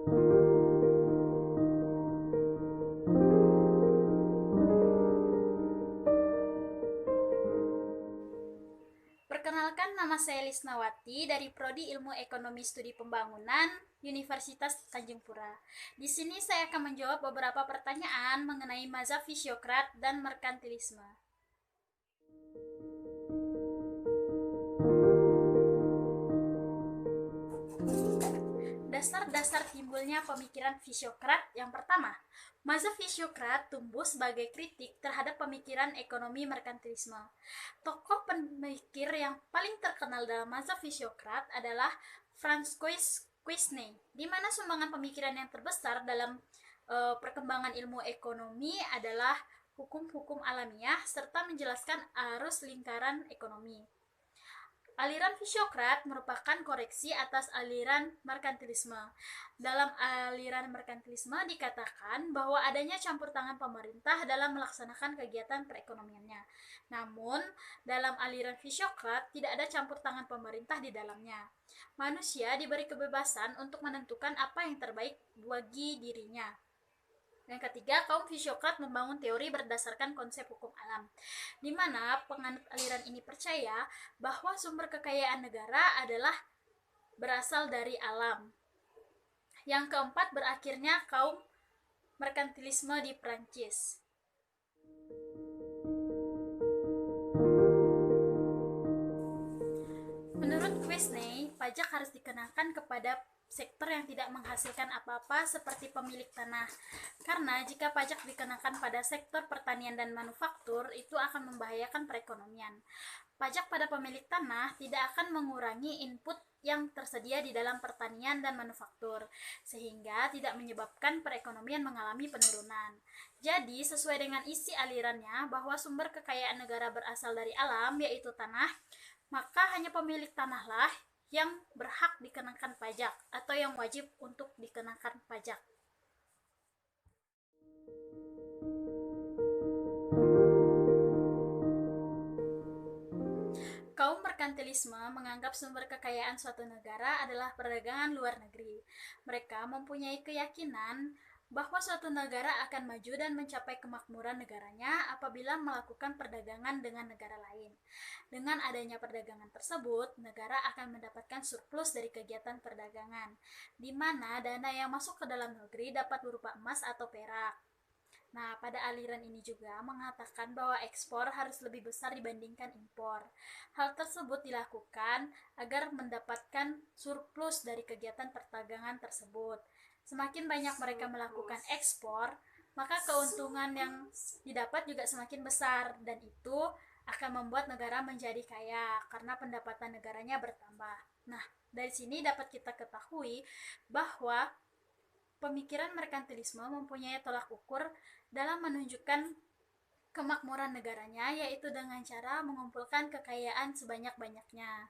Perkenalkan, nama saya Lisnawati dari Prodi Ilmu Ekonomi Studi Pembangunan, Universitas Tanjung Pura. Di sini saya akan menjawab beberapa pertanyaan mengenai mazhab fisiokrat dan merkantilisme. Dasar-dasar timbulnya pemikiran fisiokrat. Yang pertama, mazhab fisiokrat tumbuh sebagai kritik terhadap pemikiran ekonomi merkantilisme. Tokoh pemikir yang paling terkenal dalam mazhab fisiokrat adalah Francois Quesnay, di mana sumbangan pemikiran yang terbesar dalam perkembangan ilmu ekonomi adalah hukum-hukum alamiah serta menjelaskan arus lingkaran ekonomi. Aliran fisiokrat merupakan koreksi atas aliran merkantilisme. Dalam aliran merkantilisme dikatakan bahwa adanya campur tangan pemerintah dalam melaksanakan kegiatan perekonomiannya. Namun, dalam aliran fisiokrat tidak ada campur tangan pemerintah di dalamnya. Manusia diberi kebebasan untuk menentukan apa yang terbaik bagi dirinya. Yang ketiga, kaum fisiokrat membangun teori berdasarkan konsep hukum alam, di mana penganut aliran ini percaya bahwa sumber kekayaan negara adalah berasal dari alam. Yang keempat, berakhirnya kaum merkantilisme di Prancis. Menurut Quesnay, pajak harus dikenakan kepada sektor yang tidak menghasilkan apa-apa seperti pemilik tanah. Karena jika pajak dikenakan pada sektor pertanian dan manufaktur, itu akan membahayakan perekonomian. Pajak pada pemilik tanah tidak akan mengurangi input yang tersedia di dalam pertanian dan manufaktur, sehingga tidak menyebabkan perekonomian mengalami penurunan. Jadi, sesuai dengan isi alirannya bahwa sumber kekayaan negara berasal dari alam, yaitu tanah, maka hanya pemilik tanahlah yang berhak dikenakan pajak atau yang wajib untuk dikenakan pajak. Kaum merkantilisme menganggap sumber kekayaan suatu negara adalah perdagangan luar negeri. Mereka mempunyai keyakinan bahwa suatu negara akan maju dan mencapai kemakmuran negaranya apabila melakukan perdagangan dengan negara lain. Dengan adanya perdagangan tersebut, negara akan mendapatkan surplus dari kegiatan perdagangan, di mana dana yang masuk ke dalam negeri dapat berupa emas atau perak. Nah, pada aliran ini juga mengatakan bahwa ekspor harus lebih besar dibandingkan impor. Hal tersebut dilakukan agar mendapatkan surplus dari kegiatan perdagangan tersebut. Semakin banyak mereka melakukan ekspor, maka keuntungan yang didapat juga semakin besar, dan itu akan membuat negara menjadi kaya karena pendapatan negaranya bertambah. Nah, dari sini dapat kita ketahui bahwa pemikiran merkantilisme mempunyai tolak ukur dalam menunjukkan kemakmuran negaranya, yaitu dengan cara mengumpulkan kekayaan sebanyak-banyaknya.